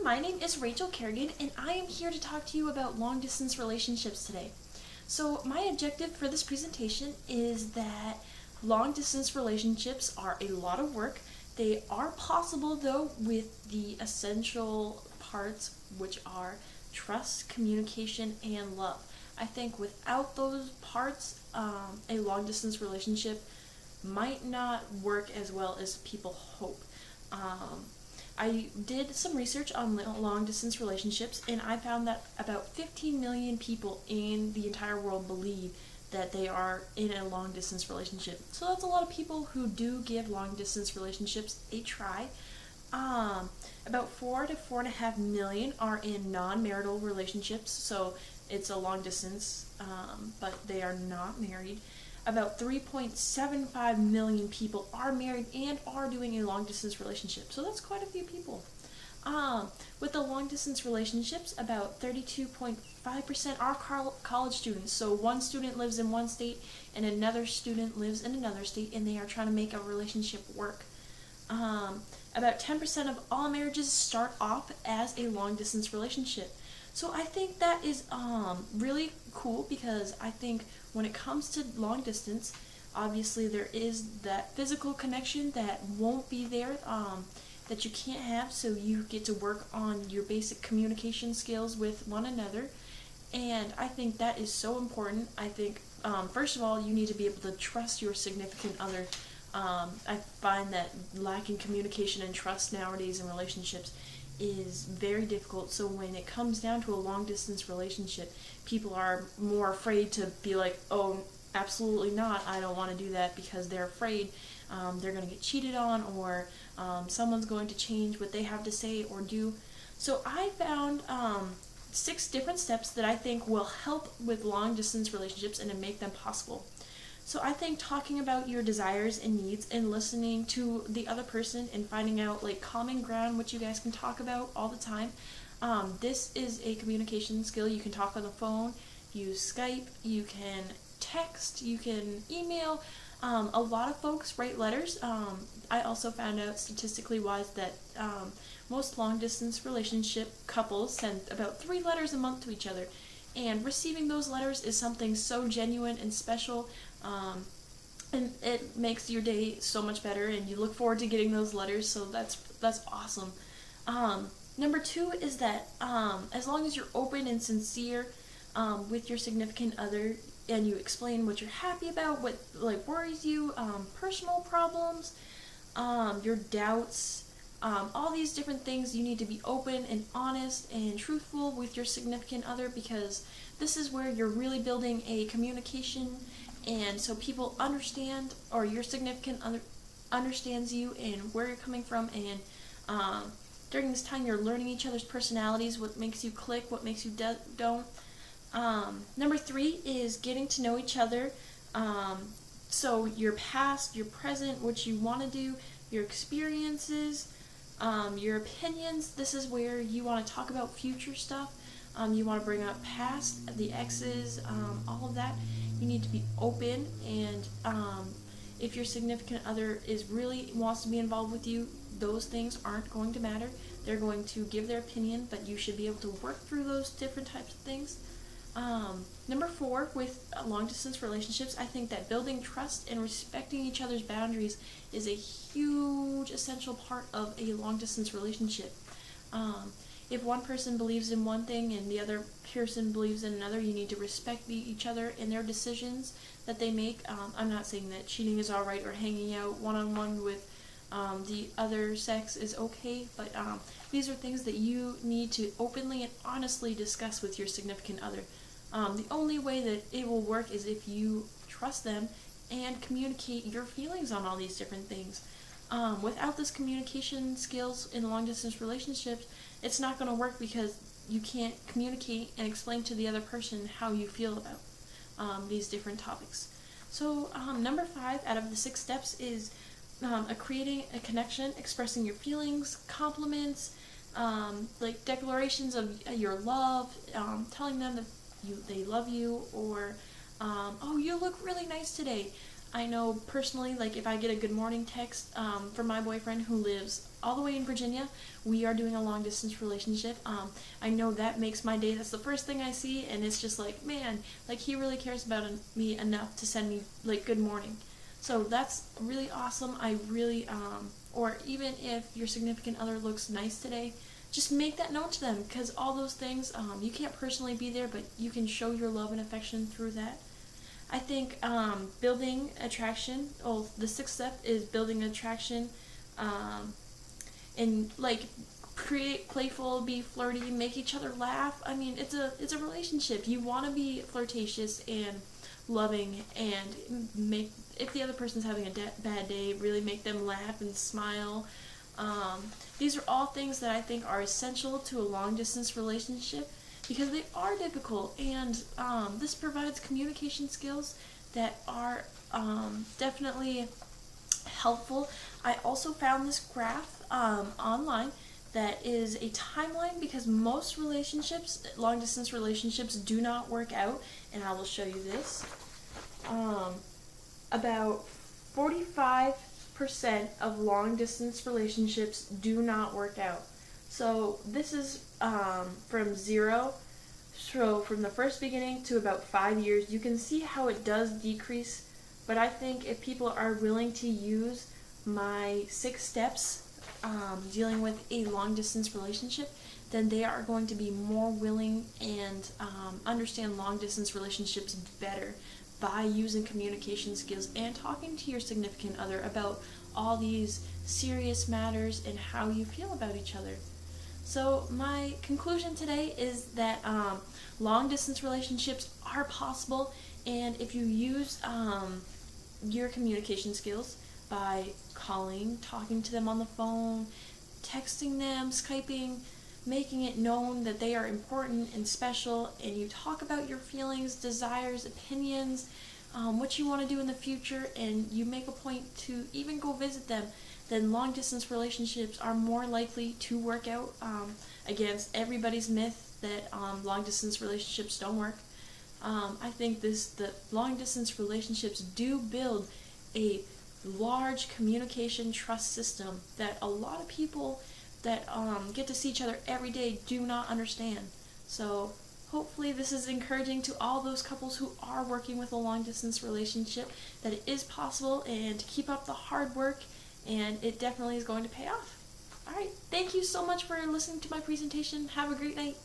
my name is Rachel Kerrigan, and I am here to talk to you about long distance relationships today. So, my objective for this presentation is that long distance relationships are a lot of work. They are possible, though, with the essential parts, which are trust, communication, and love. I think without those parts, a long distance relationship might not work as well as people hope. I did some research on long distance relationships, and I found that about 15 million people in the entire world believe that they are in a long distance relationship. So that's a lot of people who do give long distance relationships a try. About 4 to 4.5 million are in non-marital relationships, so it's a long distance, but they are not married. About 3.75 million people are married and are doing a long distance relationship, so that's quite a few people. With the long distance relationships, about 32.5% are college students. So one student lives in one state and another student lives in another state, and they are trying to make a relationship work. About 10% of all marriages start off as a long distance relationship. So I think that is really cool, because I think when it comes to long distance, obviously there is that physical connection that won't be there, that you can't have, so you get to work on your basic communication skills with one another. And I think that is so important. I think, first of all, you need to be able to trust your significant other. I find that lacking communication and trust nowadays in relationships is very difficult. So when it comes down to a long distance relationship, people are more afraid to be like, oh, absolutely not, I don't want to do that, because they're afraid they're going to get cheated on, or someone's going to change what they have to say or do. So I found 6 different steps that I think will help with long distance relationships and to make them possible. So I think talking about your desires and needs and listening to the other person and finding out like common ground, which you guys can talk about all the time. This is a communication skill. You can talk on the phone, use Skype, you can text, you can email. A lot of folks write letters. I also found out statistically wise that most long distance relationship couples send about 3 letters a month to each other. And receiving those letters is something so genuine and special, and it makes your day so much better, and you look forward to getting those letters, so that's awesome. Number 2 is that as long as you're open and sincere with your significant other, and you explain what you're happy about, what like worries you, personal problems, your doubts, all these different things, you need to be open and honest and truthful with your significant other, because this is where you're really building a communication, and so people understand, or your significant other understands you and where you're coming from, and during this time you're learning each other's personalities, what makes you click, what makes you don't. Number 3 is getting to know each other. So your past, your present, what you want to do, your experiences, your opinions. This is where you want to talk about future stuff. You want to bring up past, the exes, all of that. You need to be open, and if your significant other wants to be involved with you, those things aren't going to matter. They're going to give their opinion, but you should be able to work through those different types of things. Number 4, with long distance relationships, I think that building trust and respecting each other's boundaries is a huge essential part of a long distance relationship. If one person believes in one thing and the other person believes in another, you need to respect each other and their decisions that they make. I'm not saying that cheating is alright, or hanging out one-on-one with the other sex is okay, but these are things that you need to openly and honestly discuss with your significant other. The only way that it will work is if you trust them and communicate your feelings on all these different things. Without this communication skills in long distance relationships, it's not going to work, because you can't communicate and explain to the other person how you feel about these different topics. So number 5 out of the 6 steps is creating a connection, expressing your feelings, compliments, like declarations of your love, telling them that they love you, or oh, you look really nice today. I know personally, like if I get a good morning text from my boyfriend who lives all the way in Virginia, we are doing a long distance relationship. I know that makes my day. That's the first thing I see, and it's just like, man, like he really cares about me enough to send me like good morning. So that's really awesome. I really, or even if your significant other looks nice today, just make that known to them, because all those things, you can't personally be there, but you can show your love and affection through that. I think building attraction. Oh, the sixth step is building attraction, um, and like create playful, be flirty, make each other laugh. I mean, it's a relationship. You want to be flirtatious and loving, and make if the other person's having a bad day, really make them laugh and smile. These are all things that I think are essential to a long distance relationship, because they are difficult, and this provides communication skills that are definitely helpful. I also found this graph online that is a timeline, because most relationships, long distance relationships, do not work out, and I will show you this. About 45% of long distance relationships do not work out. So this is from zero, so from the first beginning to about 5 years. You can see how it does decrease, but I think if people are willing to use my 6 steps dealing with a long distance relationship, then they are going to be more willing and understand long distance relationships better by using communication skills and talking to your significant other about all these serious matters and how you feel about each other. So my conclusion today is that long distance relationships are possible, and if you use your communication skills by calling, talking to them on the phone, texting them, Skyping, making it known that they are important and special, and you talk about your feelings, desires, opinions, what you want to do in the future, and you make a point to even go visit them, then long distance relationships are more likely to work out, against everybody's myth that long distance relationships don't work. I think the long distance relationships do build a large communication trust system that a lot of people that get to see each other every day do not understand. So hopefully this is encouraging to all those couples who are working with a long distance relationship, that it is possible, and to keep up the hard work, and it definitely is going to pay off. Alright, thank you so much for listening to my presentation. Have a great night.